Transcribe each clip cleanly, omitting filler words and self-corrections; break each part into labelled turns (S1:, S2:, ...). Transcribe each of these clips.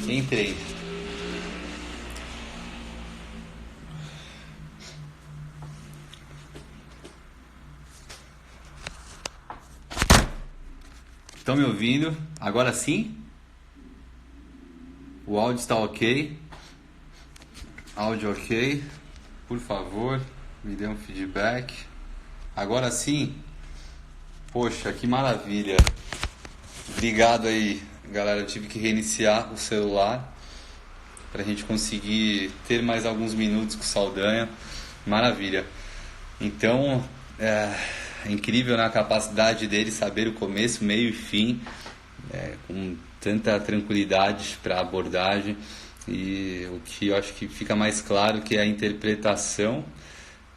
S1: Entrei. Estão me ouvindo? Agora sim? O áudio está ok? Áudio ok? Por favor, me dê um feedback. Agora sim? Poxa, que maravilha. Obrigado aí, galera. Eu tive que reiniciar o celular para a gente conseguir ter mais alguns minutos com o Saldanha. Maravilha. Então, é incrível, né, a capacidade dele saber o começo, meio e fim, com tanta tranquilidade para a abordagem. E o que eu acho que fica mais claro que é a interpretação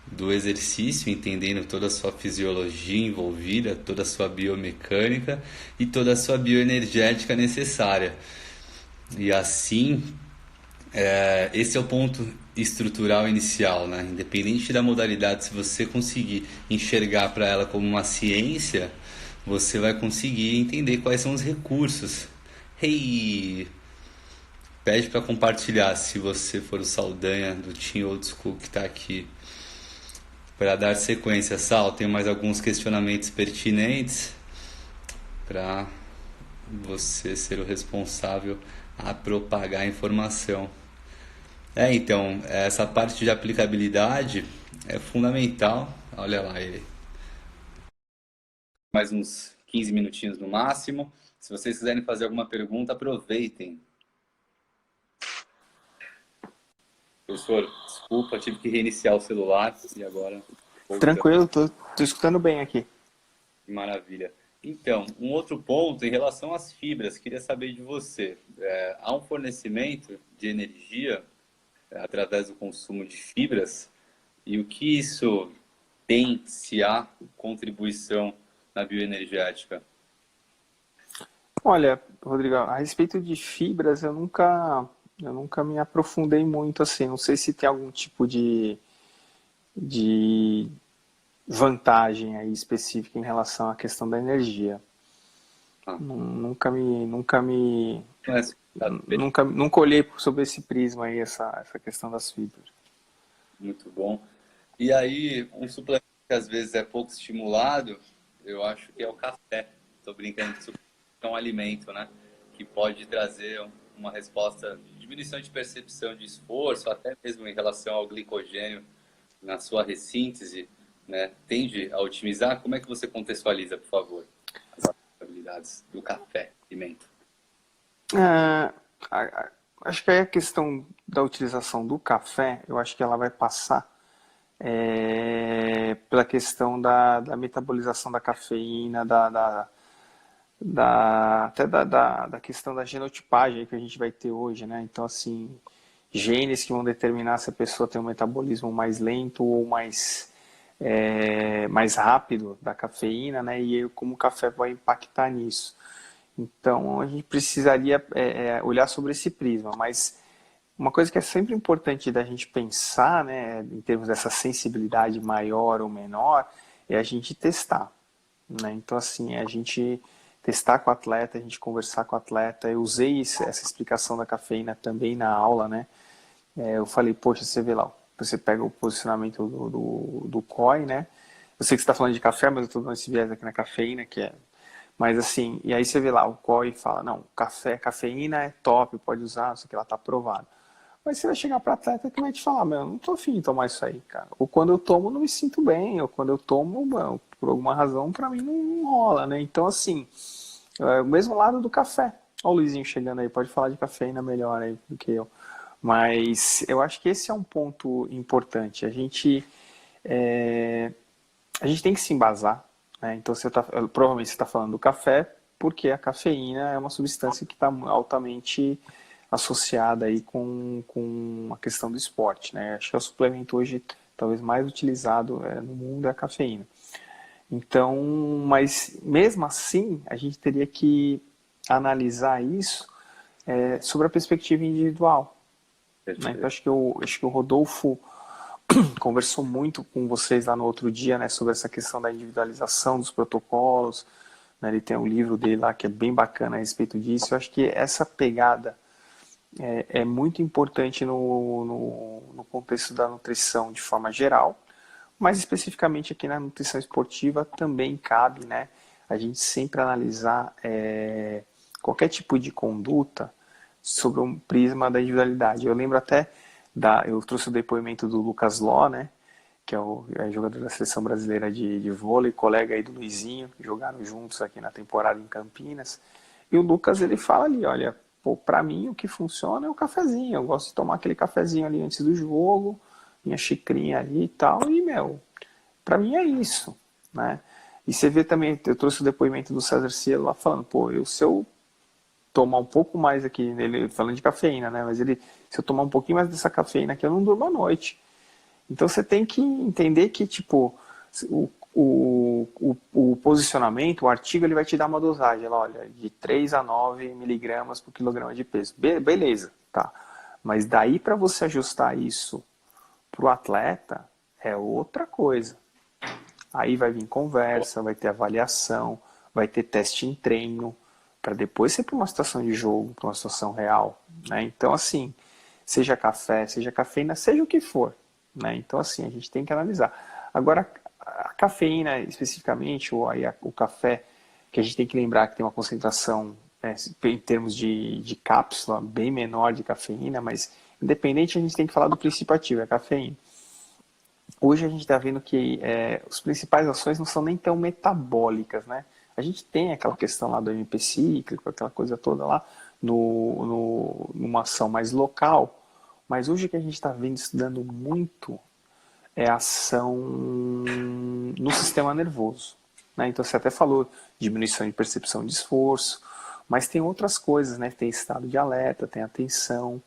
S1: do exercício, entendendo toda a sua fisiologia envolvida, toda a sua biomecânica e toda a sua bioenergética necessária. E assim, esse é o ponto estrutural inicial, né? Independente da modalidade, se você conseguir enxergar para ela como uma ciência, você vai conseguir entender quais são os recursos. Hey! Pede para compartilhar se você for o Saldanha do Team Old School que está aqui. Para dar sequência, Sal, tenho mais alguns questionamentos pertinentes para você ser o responsável a propagar a informação. Então, essa parte de aplicabilidade é fundamental. Olha lá ele. Mais uns 15 minutinhos no máximo. Se vocês quiserem fazer alguma pergunta, aproveitem. Professor, desculpa, tive que reiniciar o celular e agora...
S2: Tranquilo, tô escutando bem aqui.
S1: Maravilha. Então, um outro ponto em relação às fibras, queria saber de você. Há um fornecimento de energia através do consumo de fibras e o que isso tem, se há contribuição na bioenergética?
S2: Olha, Rodrigo, a respeito de fibras, eu nunca me aprofundei muito assim. Não sei se tem algum tipo de vantagem aí específica em relação à questão da energia.
S1: Ah, não é
S2: Nunca olhei sobre esse prisma aí, essa questão das fibras.
S1: muito bom. E aí, um suplemento que às vezes é pouco estimulado, eu acho que é o café. Estou brincando que suplemento é um alimento, né? Que pode trazer uma resposta de diminuição de percepção de esforço, até mesmo em relação ao glicogênio na sua ressíntese, né? Tende a otimizar. Como é que você contextualiza, por favor, as habilidades do café, pimenta?
S2: Ah, acho que aí a questão da utilização do café, eu acho que ela vai passar pela questão da metabolização da cafeína, até da questão da genotipagem que a gente vai ter hoje, né? Então, assim, genes que vão determinar se a pessoa tem um metabolismo mais lento ou mais rápido da cafeína, né? E como o café vai impactar nisso. Então, a gente precisaria olhar sobre esse prisma, mas uma coisa que é sempre importante da gente pensar, né, em termos dessa sensibilidade maior ou menor, é a gente testar, né? Então, assim, a gente testar com o atleta, a gente conversar com o atleta. Eu usei essa explicação da cafeína também na aula, né? Eu falei, poxa, você vê lá, você pega o posicionamento do COI, né? Eu sei que você está falando de café, mas eu estou dando esse viés aqui na cafeína, que é... Mas assim, e aí você vê lá, o COI fala, não, cafeína é top, pode usar, não sei o que, ela está aprovado. Mas você vai chegar para atleta que vai te falar, meu, não tô afim de tomar isso aí, cara. Ou quando eu tomo, não me sinto bem, ou quando eu tomo, mano, por alguma razão, para mim não rola, né? Então, assim, o mesmo lado do café. Olha o Luizinho chegando aí, pode falar de cafeína melhor aí do que eu. Mas eu acho que esse é um ponto importante. A gente tem que se embasar, né? Então, provavelmente você está falando do café, porque a cafeína é uma substância que está altamente associada aí com a questão do esporte, né? Acho que é o suplemento hoje talvez mais utilizado no mundo é a cafeína. Então, mas mesmo assim, a gente teria que analisar isso sobre a perspectiva individual, né? Então, acho que o Rodolfo conversou muito com vocês lá no outro dia, né, sobre essa questão da individualização dos protocolos, né? Ele tem um livro dele lá que é bem bacana a respeito disso. Eu acho que essa pegada é muito importante no contexto da nutrição de forma geral, mas especificamente aqui na nutrição esportiva também cabe, né, a gente sempre analisar qualquer tipo de conduta sobre um prisma da individualidade. Eu lembro até eu trouxe o depoimento do Lucas Ló, né, que é jogador da seleção brasileira de vôlei, colega aí do Luizinho, que jogaram juntos aqui na temporada em Campinas. E o Lucas, ele fala ali, olha, pô, pra mim o que funciona é o cafezinho. Eu gosto de tomar aquele cafezinho ali antes do jogo, minha xicrinha ali e tal, e, meu, pra mim é isso, né? E você vê também, eu trouxe o depoimento do César Cielo lá falando, pô, se eu tomar um pouco mais aqui, ele falando de cafeína, né? Mas se eu tomar um pouquinho mais dessa cafeína aqui, eu não durmo à noite. Então você tem que entender que, tipo, o posicionamento, o artigo, ele vai te dar uma dosagem, lá, olha, de 3 a 9 miligramas por quilograma de peso. Beleza, tá. Mas daí para você ajustar isso para o atleta, é outra coisa. Aí vai vir conversa, vai ter avaliação, vai ter teste em treino, para depois ser para uma situação de jogo, para uma situação real. Né? Então, assim, seja café, seja cafeína, seja o que for. Né? Então, assim, a gente tem que analisar. Agora, a cafeína especificamente, ou aí o café, que a gente tem que lembrar que tem uma concentração, em termos de cápsula, bem menor de cafeína, mas independente, a gente tem que falar do princípio ativo, é a cafeína. Hoje a gente está vendo que as principais ações não são nem tão metabólicas, né? A gente tem aquela questão lá do MP cíclico, aquela coisa toda lá, numa ação mais local, mas hoje o que a gente está vendo, estudando muito, é a ação no sistema nervoso. Né? Então você até falou diminuição de percepção de esforço, mas tem outras coisas, né? Tem estado de alerta, tem atenção.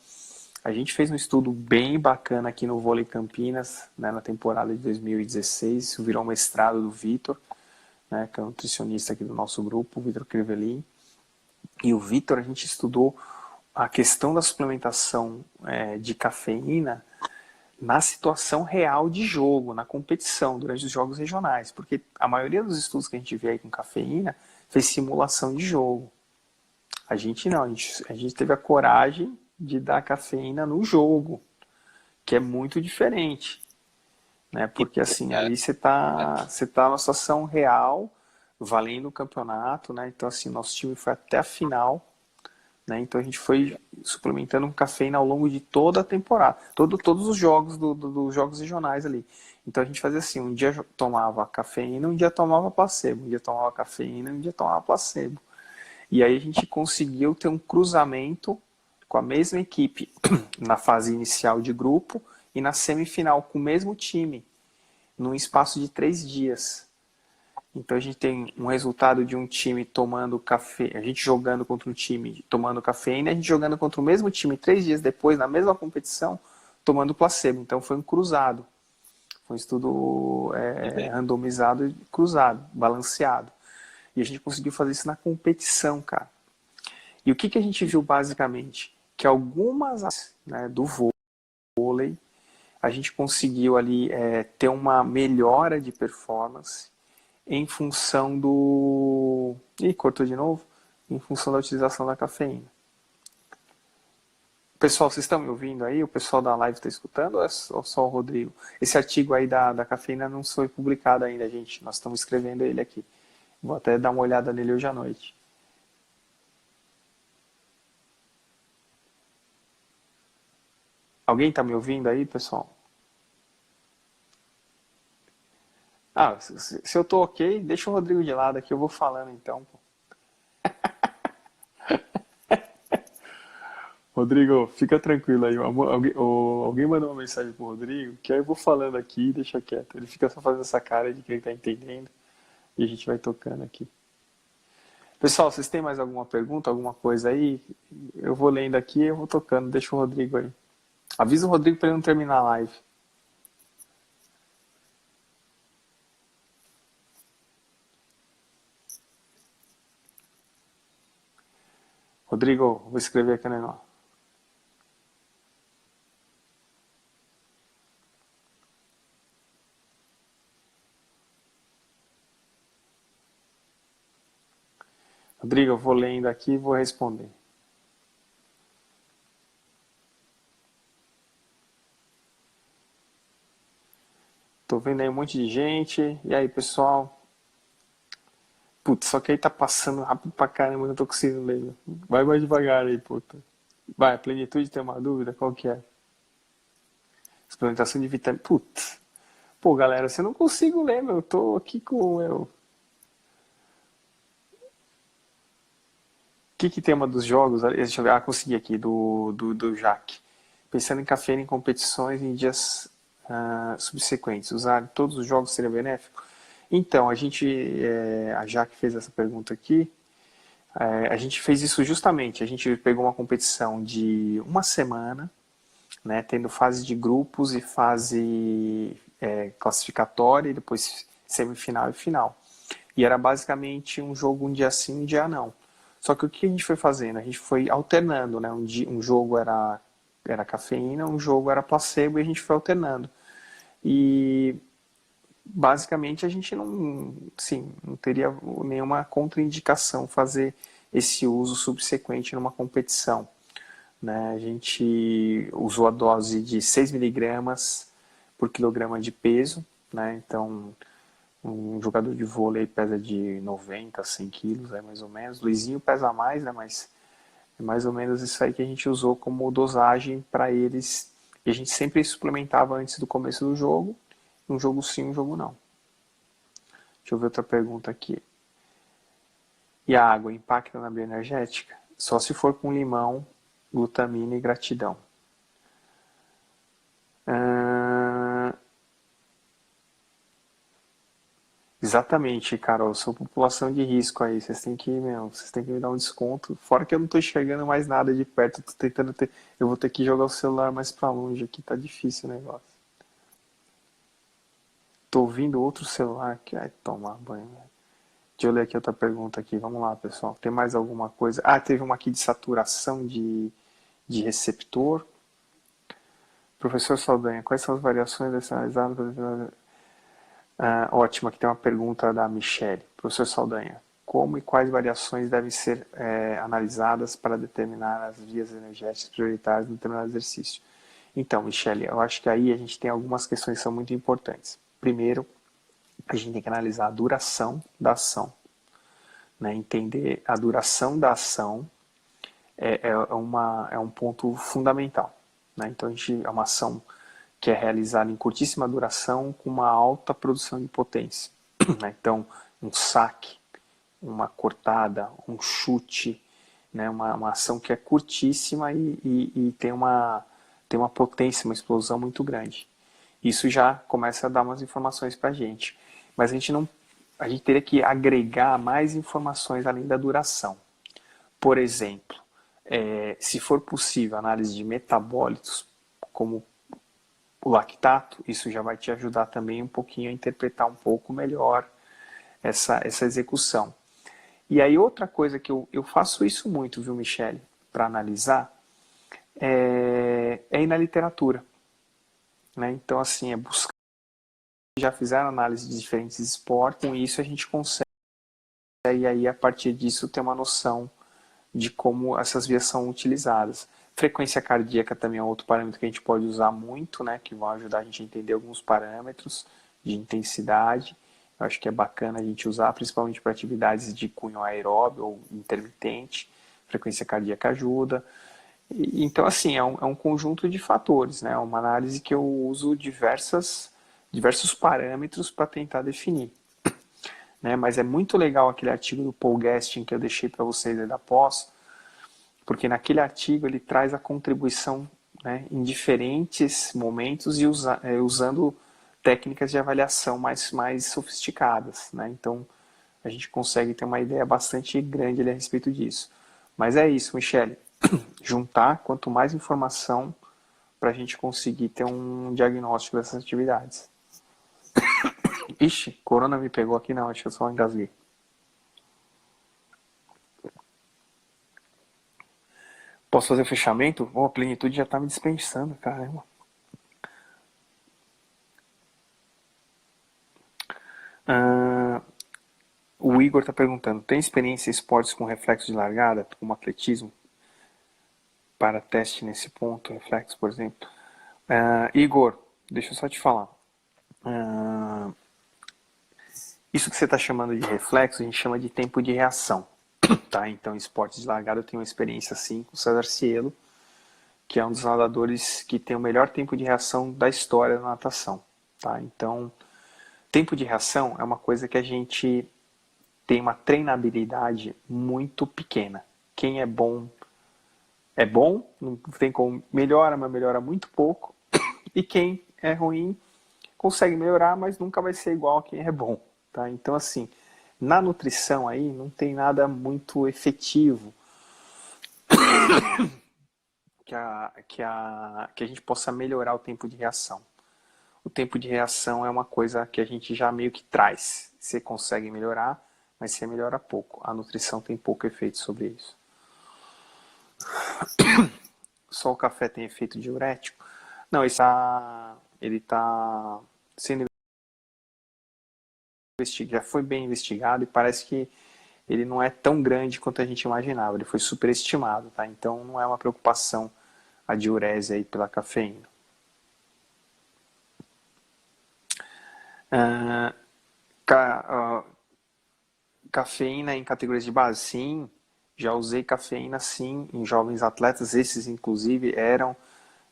S2: A gente fez um estudo bem bacana aqui no Vôlei Campinas, né, na temporada de 2016. Isso virou um mestrado do Vitor, né, que é um nutricionista aqui do nosso grupo, o Vitor Crivelin. E o Vitor, a gente estudou a questão da suplementação de cafeína na situação real de jogo, na competição, durante os jogos regionais. Porque a maioria dos estudos que a gente vê aí com cafeína fez simulação de jogo. A gente não, a gente teve a coragem de dar cafeína no jogo, que é muito diferente, né? Porque assim, ali você tá numa situação real, valendo o campeonato, né? Então assim, nosso time foi até a final, né? Então a gente foi suplementando com cafeína ao longo de toda a temporada, todos os jogos dos jogos regionais ali. Então a gente fazia assim, um dia tomava cafeína, um dia tomava placebo, um dia tomava cafeína, um dia tomava placebo. E aí a gente conseguiu ter um cruzamento com a mesma equipe na fase inicial de grupo e na semifinal com o mesmo time, num espaço de 3 dias. Então a gente tem um resultado de um time tomando café, a gente jogando contra um time tomando cafeína, e a gente jogando contra o mesmo time 3 dias depois, na mesma competição, tomando placebo. Então foi um cruzado. Foi um estudo randomizado e cruzado, balanceado. E a gente conseguiu fazer isso na competição, cara. E o que a gente viu basicamente? Que algumas, né, do vôlei, a gente conseguiu ali ter uma melhora de performance em função do... Ih, cortou de novo? Em função da utilização da cafeína. Pessoal, vocês estão me ouvindo aí? O pessoal da live está escutando ou é só o Rodrigo? Esse artigo aí da cafeína não foi publicado ainda, gente. Nós estamos escrevendo ele aqui. Vou até dar uma olhada nele hoje à noite. Alguém está me ouvindo aí, pessoal? Ah, se eu tô ok, deixa o Rodrigo de lado aqui, eu vou falando então. Pô. Rodrigo, fica tranquilo aí. Alguém mandou uma mensagem pro Rodrigo, que aí eu vou falando aqui e deixa quieto. Ele fica só fazendo essa cara de que ele tá entendendo e a gente vai tocando aqui. Pessoal, vocês têm mais alguma pergunta, alguma coisa aí? Eu vou lendo aqui e eu vou tocando. Deixa o Rodrigo aí. Avisa o Rodrigo para ele não terminar a live. Rodrigo, vou escrever aqui no negócio. Rodrigo, eu vou lendo aqui e vou responder. Tô vendo aí um monte de gente. E aí, pessoal? Putz, só que aí tá passando rápido pra caramba, eu não tô conseguindo ler. Vai mais devagar aí, puta. Vai, plenitude tem uma dúvida? Qual que é? Suplementação de vitamina. Putz. Pô, galera, você não consigo ler, meu. Eu tô aqui com o meu. O que tem uma dos jogos? Deixa eu ver. Ah, consegui aqui, do Jaque. Pensando em cafeína em competições em dias subsequentes. Usar todos os jogos seria benéfico? Então, a Jaque fez essa pergunta aqui. A gente fez isso justamente. A gente pegou uma competição de uma semana, né, tendo fase de grupos e fase classificatória e depois semifinal e final. E era basicamente um jogo um dia sim, um dia não. Só que o que a gente foi fazendo? A gente foi alternando, né? Um jogo era cafeína, um jogo era placebo e a gente foi alternando. E basicamente a gente não, sim, não teria nenhuma contraindicação fazer esse uso subsequente numa competição. Né? A gente usou a dose de 6 miligramas por quilograma de peso, né? Então um jogador de vôlei pesa de 90 a 100 quilos, mais ou menos. Luizinho pesa mais, né? Mas é mais ou menos isso aí que a gente usou como dosagem para eles. E a gente sempre suplementava antes do começo do jogo. Um jogo sim, um jogo não. Deixa eu ver outra pergunta aqui. E a água impacta na bioenergética? Só se for com limão, glutamina e gratidão. Exatamente, Carol. Eu sou população de risco aí. Vocês têm que me dar um desconto. Fora que eu não tô enxergando mais nada de perto. Eu tô tentando ter. Eu vou ter que jogar o celular mais pra longe aqui. Tá difícil o negócio. Tô ouvindo outro celular que vai tomar banho. Deixa eu ler aqui outra pergunta aqui. Vamos lá, pessoal. Tem mais alguma coisa? Ah, teve uma aqui de saturação de receptor. Professor Saldanha, quais são as variações dessa analisada? Ótimo, aqui tem uma pergunta da Michele. Professor Saldanha, como e quais variações devem ser analisadas para determinar as vias energéticas prioritárias de determinado exercício? Então, Michele, eu acho que aí a gente tem algumas questões que são muito importantes. Primeiro, a gente tem que analisar a duração da ação. Né? Entender a duração da ação é um ponto fundamental. Né? Então, é uma ação que é realizada em curtíssima duração com uma alta produção de potência. Né? Então, um saque, uma cortada, um chute, né? uma ação que é curtíssima e tem uma potência, uma explosão muito grande. Isso já começa a dar umas informações para a gente. Mas a gente teria que agregar mais informações além da duração. Por exemplo, se for possível análise de metabólitos, como o lactato, isso já vai te ajudar também um pouquinho a interpretar um pouco melhor essa execução. E aí outra coisa que eu faço isso muito, viu, Michele, para analisar, é ir na literatura. Né? Então, assim, buscar. Já fizeram análise de diferentes esportes, com isso a gente consegue, e aí a partir disso ter uma noção de como essas vias são utilizadas. Frequência cardíaca também é outro parâmetro que a gente pode usar muito, né, que vão ajudar a gente a entender alguns parâmetros de intensidade. Eu acho que é bacana a gente usar, principalmente para atividades de cunho aeróbio ou intermitente. Frequência cardíaca ajuda. Então, assim, é um conjunto de fatores, né? Uma análise que eu uso diversos parâmetros para tentar definir. Né? Mas é muito legal aquele artigo do Paul Gastin que eu deixei para vocês aí da pós, porque naquele artigo ele traz a contribuição, né, em diferentes momentos e usando técnicas de avaliação mais sofisticadas. Né? Então a gente consegue ter uma ideia bastante grande ali a respeito disso. Mas é isso, Michele. Juntar quanto mais informação para a gente conseguir ter um diagnóstico dessas atividades. Ixi, corona me pegou aqui não, acho que eu só engasguei. Posso fazer o fechamento? A plenitude já tá me dispensando, caramba. O Igor tá perguntando, tem experiência em esportes com reflexo de largada, como atletismo, para teste nesse ponto, reflexo, por exemplo? Igor, deixa eu só te falar. Ah, isso que você está chamando de reflexo, a gente chama de tempo de reação. Tá? Então, em esportes de largada, eu tenho uma experiência assim com o César Cielo, que é um dos nadadores que tem o melhor tempo de reação da história da natação. Tá? Então, tempo de reação é uma coisa que a gente tem uma treinabilidade muito pequena. Quem é bom, não tem como melhora, mas melhora muito pouco. E quem é ruim consegue melhorar, mas nunca vai ser igual a quem é bom. Tá? Então, assim, na nutrição aí não tem nada muito efetivo que a gente possa melhorar o tempo de reação. O tempo de reação é uma coisa que a gente já meio que traz. Você consegue melhorar, mas você melhora pouco. A nutrição tem pouco efeito sobre isso. Só o café tem efeito diurético? Não, ele tá sendo investigado, já foi bem investigado e parece que ele não é tão grande quanto a gente imaginava. Ele foi superestimado, tá? Então não é uma preocupação a diurese aí pela cafeína. Ah, cafeína em categorias de base? Sim. Já usei cafeína sim em jovens atletas. Esses inclusive eram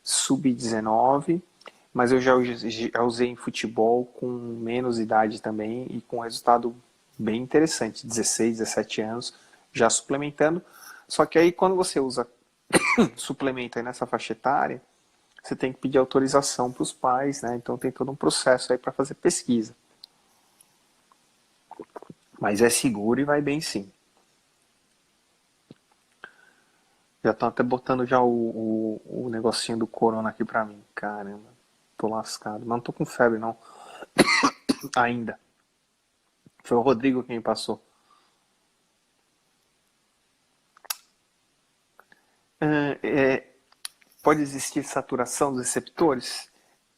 S2: sub-19, mas eu já usei em futebol com menos idade também e com resultado bem interessante, 16, 17 anos, já suplementando. Só que aí quando você usa suplemento aí nessa faixa etária, você tem que pedir autorização para os pais, né? Então tem todo um processo aí para fazer pesquisa. Mas é seguro e vai bem sim. Já estão até botando já o negocinho do corona aqui pra mim. Caramba, tô lascado. Mas não tô com febre não, ainda. Foi o Rodrigo quem me passou. É, pode existir saturação dos receptores?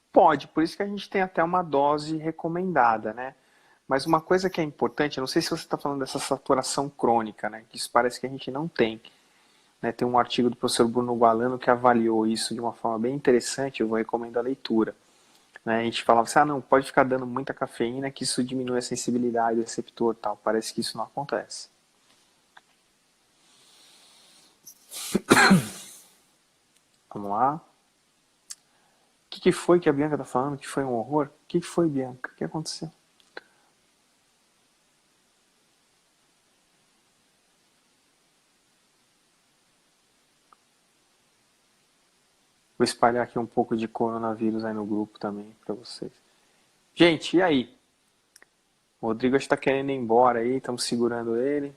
S2: Pode, por isso que a gente tem até uma dose recomendada, né? Mas uma coisa que é importante, eu não sei se você está falando dessa saturação crônica, né? Que isso parece que a gente não tem. Né? Tem um artigo do professor Bruno Gualano que avaliou isso de uma forma bem interessante, eu vou recomendar a leitura. Né? A gente falava assim, não, pode ficar dando muita cafeína que isso diminui a sensibilidade do receptor e tal. Parece que isso não acontece. Vamos lá. O que foi que a Bianca está falando? Que foi um horror? O que foi, Bianca? O que aconteceu? Vou espalhar aqui um pouco de coronavírus aí no grupo também para vocês. Gente, e aí? O Rodrigo está querendo ir embora aí, estamos segurando ele.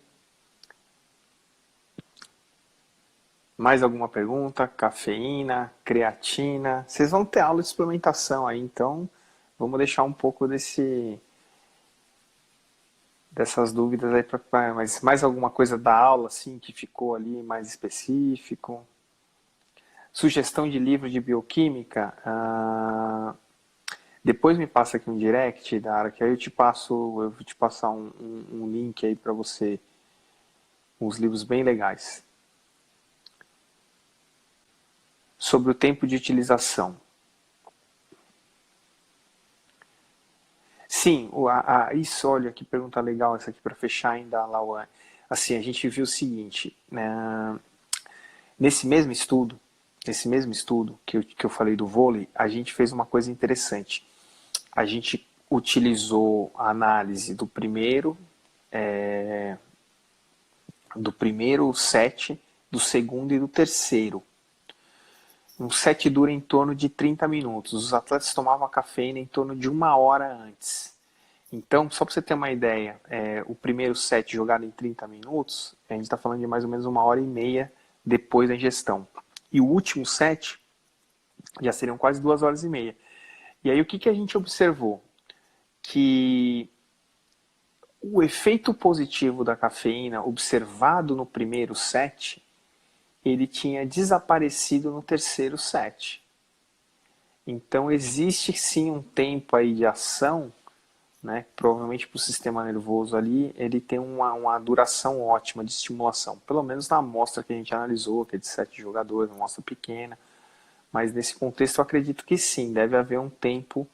S2: Mais alguma pergunta? Cafeína, creatina. Vocês vão ter aula de suplementação aí, então vamos deixar um pouco dessas dúvidas aí para mas mais alguma coisa da aula assim que ficou ali mais específico? Sugestão de livro de bioquímica? Depois me passa aqui um direct, Dara, que aí eu vou te passar um link aí para você, uns livros bem legais. Sobre o tempo de utilização. Sim, isso, olha, que pergunta legal essa aqui para fechar ainda, Lauan. Assim, a gente viu o seguinte, né, nesse mesmo estudo que eu falei do vôlei, a gente fez uma coisa interessante. A gente utilizou a análise do primeiro set, do segundo e do terceiro. Um set dura em torno de 30 minutos. Os atletas tomavam a cafeína em torno de 1 hora antes. Então, só para você ter uma ideia, o primeiro set jogado em 30 minutos, a gente está falando de mais ou menos 1 hora e meia depois da ingestão. E o último set já seriam quase 2 horas e meia. E aí o que a gente observou? Que o efeito positivo da cafeína observado no primeiro set, ele tinha desaparecido no terceiro set. Então existe sim um tempo aí de ação, né? Provavelmente para o sistema nervoso ali, ele tem uma duração ótima de estimulação. Pelo menos na amostra que a gente analisou, que é de 7 jogadores, uma amostra pequena. Mas nesse contexto eu acredito que sim, deve haver um tempo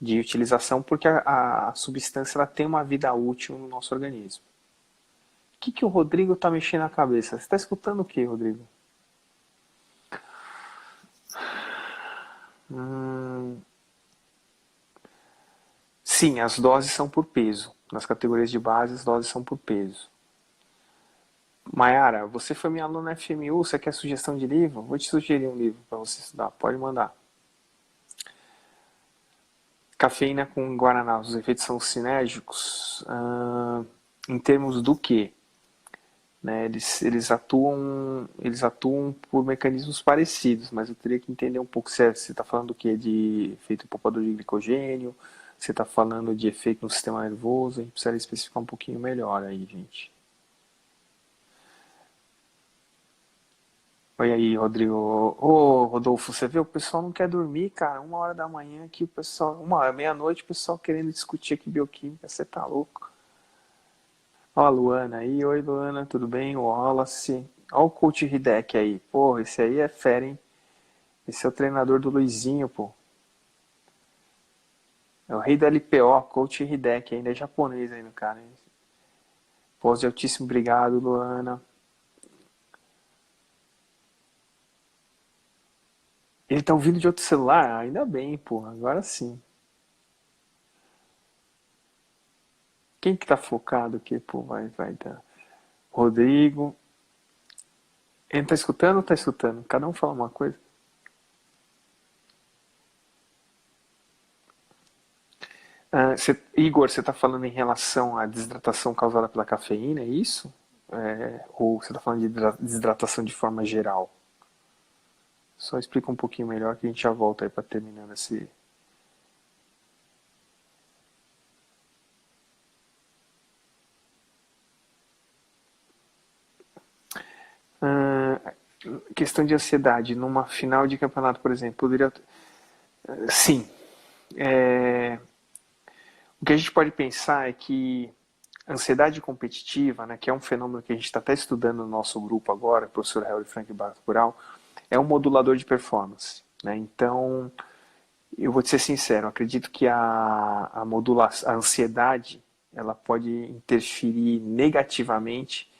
S2: de utilização, porque a substância ela tem uma vida útil no nosso organismo. O que o Rodrigo está mexendo na cabeça? Você está escutando o que, Rodrigo? Sim, as doses são por peso. Nas categorias de base, as doses são por peso. Mayara, você foi minha aluna FMU, você quer sugestão de livro? Vou te sugerir um livro para você estudar, pode mandar. Cafeína com Guaraná, os efeitos são sinérgicos? Em termos do quê? Né, eles atuam por mecanismos parecidos, mas eu teria que entender um pouco se você está falando do que? De efeito poupador de glicogênio, você está falando de efeito no sistema nervoso, a gente precisaria especificar um pouquinho melhor aí, gente. Oi aí, Rodrigo. Ô, Rodolfo, você vê, o pessoal não quer dormir, cara. 1 hora da manhã aqui, o pessoal. 1 hora, meia-noite, o pessoal querendo discutir aqui bioquímica, você tá louco. Ó a Luana aí. Oi, Luana, tudo bem? O Wallace. Ó o coach Hideki aí. Porra, esse aí é fera, hein? Esse é o treinador do Luizinho, pô. É o rei do LPO, coach Hideki, ainda é japonês aí no cara, hein? Pós de altíssimo obrigado, Luana. Ele tá ouvindo de outro celular? Ah, ainda bem, pô. Agora sim. Quem que tá focado aqui, pô? Vai dar. Rodrigo. Ele tá escutando ou tá escutando? Cada um fala uma coisa. Igor, você está falando em relação à desidratação causada pela cafeína, é isso? Ou você está falando de desidratação de forma geral? Só explica um pouquinho melhor que a gente já volta aí para terminando esse. Questão de ansiedade, numa final de campeonato, por exemplo, poderia. Sim. O que a gente pode pensar é que ansiedade competitiva, né, que é um fenômeno que a gente está até estudando no nosso grupo agora, o professor Harry Frank Bacurau, é um modulador de performance. Né? Então, eu vou te ser sincero, acredito que a ansiedade ela pode interferir negativamente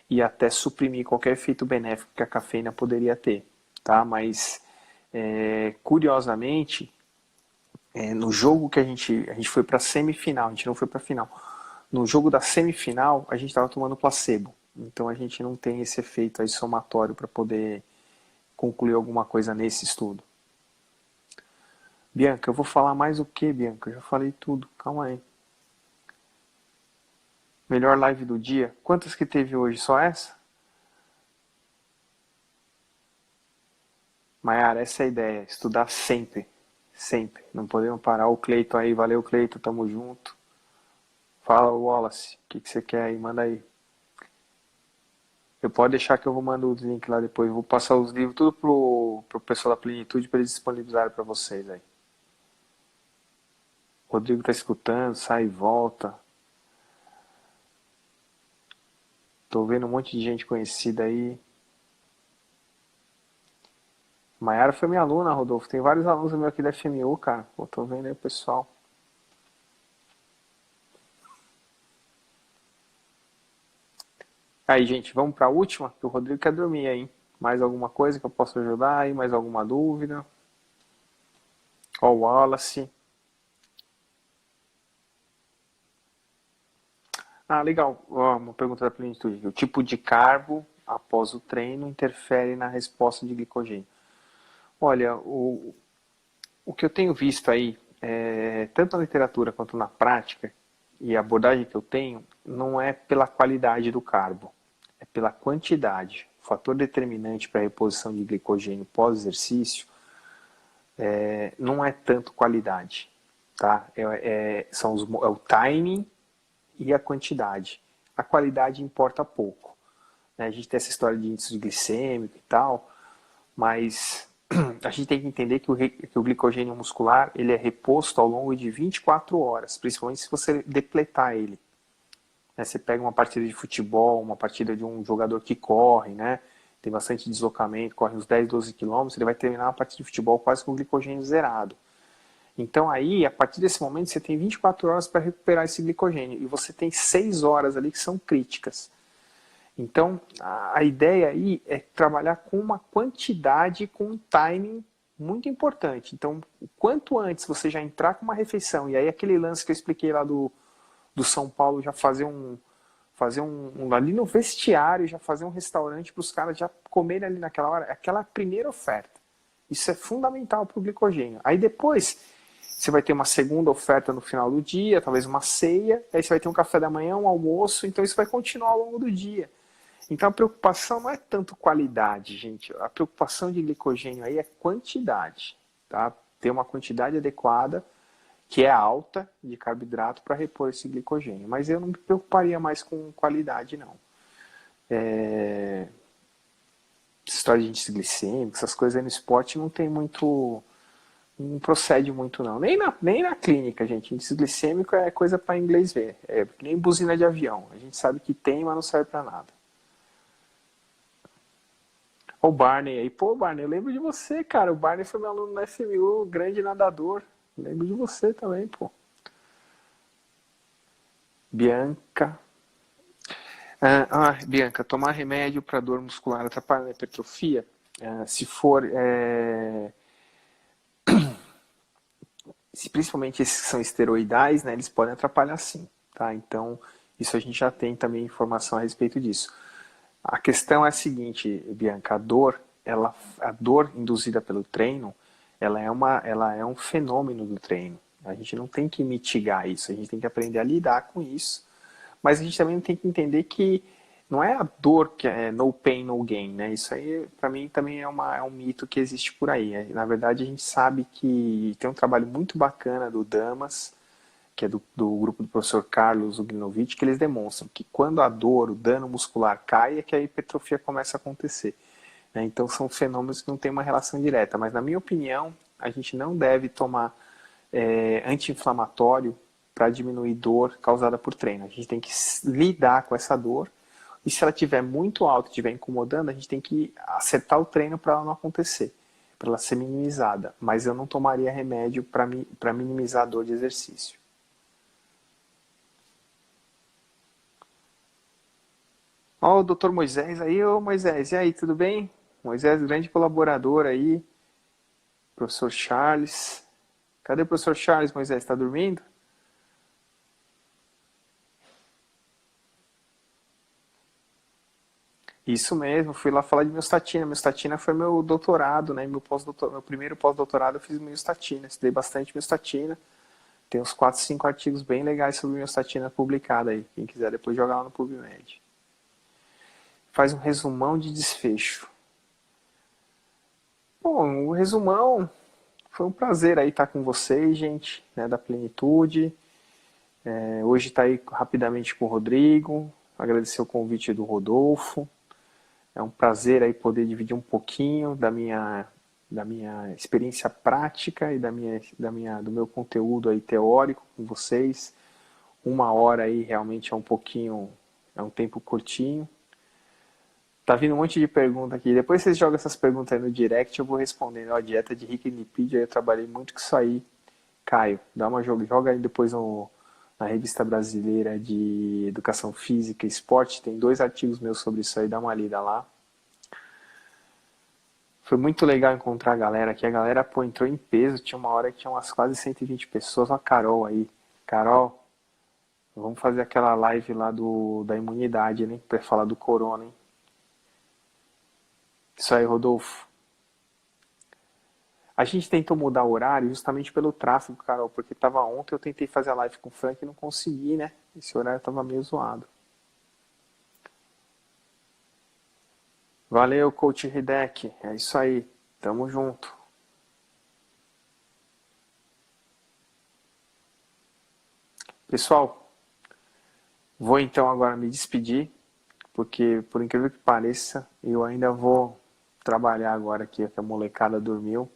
S2: e até suprimir qualquer efeito benéfico que a cafeína poderia ter. Tá? Mas, curiosamente, no jogo que a gente foi para a semifinal, a gente não foi para a final. No jogo da semifinal, a gente estava tomando placebo. Então a gente não tem esse efeito aí somatório para poder concluir alguma coisa nesse estudo. Bianca, eu vou falar mais o que, Bianca? Eu já falei tudo, calma aí. Melhor live do dia. Quantas que teve hoje? Só essa? Maiara, essa é a ideia. Estudar sempre. Sempre. Não podemos parar. O Cleito aí. Valeu, Cleito. Tamo junto. Fala, Wallace. O que você quer aí? Manda aí. Eu pode deixar que eu vou mandar os links lá depois. Vou passar os livros tudo pro pessoal da Plenitude para eles disponibilizarem para vocês aí. Rodrigo tá escutando, sai e volta. Tô vendo um monte de gente conhecida aí. Maiara foi minha aluna, Rodolfo. Tem vários alunos meus aqui da FMU, cara. Pô, tô vendo aí o pessoal. Aí, gente, vamos para a última, que o Rodrigo quer dormir aí. Mais alguma coisa que eu possa ajudar aí? Mais alguma dúvida? Ó, o Wallace. Ah, legal. Ó, uma pergunta da plenitude. O tipo de carbo após o treino interfere na resposta de glicogênio? Olha, o que eu tenho visto aí, tanto na literatura quanto na prática, e a abordagem que eu tenho, não é pela qualidade do carbo, é pela quantidade. O fator determinante para a reposição de glicogênio pós-exercício não é tanto qualidade, tá? É o timing e a quantidade. A qualidade importa pouco. Né? A gente tem essa história de índice glicêmico e tal, mas a gente tem que entender que o glicogênio muscular ele é reposto ao longo de 24 horas, principalmente se você depletar ele. Né? Você pega uma partida de futebol, uma partida de um jogador que corre, né? Tem bastante deslocamento, corre uns 10, 12 quilômetros, ele vai terminar uma partida de futebol quase com o glicogênio zerado. Então aí, a partir desse momento, você tem 24 horas para recuperar esse glicogênio. E você tem 6 horas ali que são críticas. Então, a ideia aí é trabalhar com uma quantidade, com um timing muito importante. Então, o quanto antes você já entrar com uma refeição, e aí aquele lance que eu expliquei lá do São Paulo, já fazer ali no vestiário, já fazer um restaurante para os caras já comerem ali naquela hora, aquela primeira oferta. Isso é fundamental para o glicogênio. Aí depois, você vai ter uma segunda oferta no final do dia, talvez uma ceia, aí você vai ter um café da manhã, um almoço, então isso vai continuar ao longo do dia. Então a preocupação não é tanto qualidade, gente. A preocupação de glicogênio aí é quantidade, tá? Ter uma quantidade adequada, que é alta, de carboidrato para repor esse glicogênio. Mas eu não me preocuparia mais com qualidade, não. História de índice glicêmico, essas coisas aí no esporte não tem muito... Não procede muito, não. Nem na clínica, gente. Índice glicêmico é coisa para inglês ver. É que nem buzina de avião. A gente sabe que tem, mas não serve para nada. O Barney aí. Pô, Barney, eu lembro de você, cara. O Barney foi meu aluno na FMU, grande nadador. Lembro de você também, pô. Bianca. Bianca, tomar remédio para dor muscular atrapalha na hipertrofia? Se for... se principalmente esses que são esteroidais, né, eles podem atrapalhar sim, tá? Então, isso a gente já tem também informação a respeito disso. A questão é a seguinte, Bianca, a dor induzida pelo treino, ela é um fenômeno do treino. A gente não tem que mitigar isso, a gente tem que aprender a lidar com isso, mas a gente também tem que entender que não é a dor que é no pain, no gain, né? Isso aí, para mim, também é um mito que existe por aí. Na verdade, a gente sabe que tem um trabalho muito bacana do Damas, que é do grupo do professor Carlos Ugrinovich, que eles demonstram que quando a dor, o dano muscular cai, é que a hipertrofia começa a acontecer. Né? Então, são fenômenos que não têm uma relação direta. Mas, na minha opinião, a gente não deve tomar anti-inflamatório para diminuir dor causada por treino. A gente tem que lidar com essa dor. E se ela estiver muito alta, estiver incomodando, a gente tem que acertar o treino para ela não acontecer, para ela ser minimizada. Mas eu não tomaria remédio para minimizar a dor de exercício. Ó, o doutor Moisés aí, ô Moisés, e aí, tudo bem? Moisés, grande colaborador aí. Professor Charles. Cadê o professor Charles, Moisés? Está dormindo? Isso mesmo, fui lá falar de miostatina. Miostatina foi meu doutorado, né? Meu primeiro pós-doutorado eu fiz miostatina. Estudei bastante miostatina. Tem uns 4, 5 artigos bem legais sobre miostatina publicados aí. Quem quiser depois jogar lá no PubMed. Faz um resumão de desfecho. Bom, o resumão foi um prazer aí estar com vocês, gente, né, da Plenitude. Hoje está aí rapidamente com o Rodrigo. Agradecer o convite do Rodolfo. É um prazer aí poder dividir um pouquinho da minha experiência prática e do meu conteúdo aí teórico com vocês. 1 hora aí realmente é um tempo curtinho. Tá vindo um monte de pergunta aqui. Depois vocês jogam essas perguntas aí no direct, eu vou respondendo. Ó, dieta de rico em lipídio, eu trabalhei muito com isso aí. Caio, joga aí depois na Revista Brasileira de Educação Física e Esporte. Tem 2 artigos meus sobre isso aí, dá uma lida lá. Foi muito legal encontrar a galera aqui. A galera, pô, entrou em peso. Tinha uma hora que tinha umas quase 120 pessoas. Olha a Carol aí. Carol, vamos fazer aquela live lá da imunidade, né? Pra falar do corona, hein? Isso aí, Rodolfo. A gente tentou mudar o horário justamente pelo tráfego, Carol, porque ontem eu tentei fazer a live com o Frank e não consegui, né? Esse horário tava meio zoado. Valeu, Coach Hideki. É isso aí. Tamo junto. Pessoal, vou então agora me despedir, porque por incrível que pareça, eu ainda vou trabalhar agora aqui, que a molecada dormiu.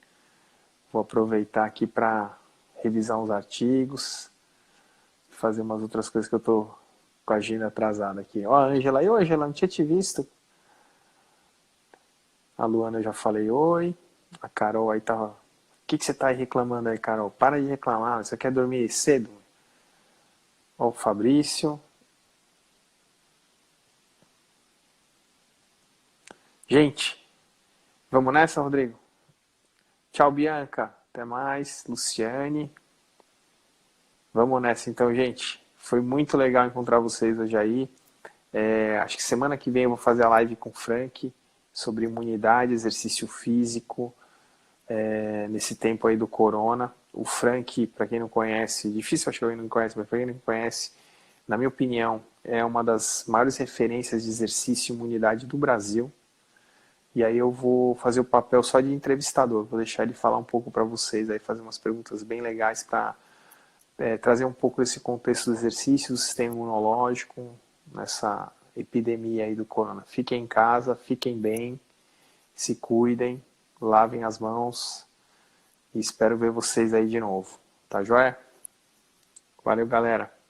S2: Vou aproveitar aqui para revisar uns artigos, fazer umas outras coisas que eu tô com a agenda atrasada aqui. Ó, a Ângela. Oi, Ângela, não tinha te visto. A Luana eu já falei oi. A Carol aí tá que você tá aí reclamando aí, Carol? Para de reclamar, você quer dormir cedo? Ó, o Fabrício. Gente, vamos nessa, Rodrigo? Tchau, Bianca. Até mais. Luciane. Vamos nessa então, gente. Foi muito legal encontrar vocês hoje aí. Acho que semana que vem eu vou fazer a live com o Frank sobre imunidade, exercício físico, nesse tempo aí do corona. O Frank, para quem não conhece, difícil acho que alguém não conhece, mas para quem não conhece, na minha opinião, é uma das maiores referências de exercício e imunidade do Brasil. E aí eu vou fazer o papel só de entrevistador, vou deixar ele falar um pouco para vocês, aí fazer umas perguntas bem legais para trazer um pouco desse contexto do exercício, do sistema imunológico, nessa epidemia aí do corona. Fiquem em casa, fiquem bem, se cuidem, lavem as mãos e espero ver vocês aí de novo. Tá joia? Valeu, galera!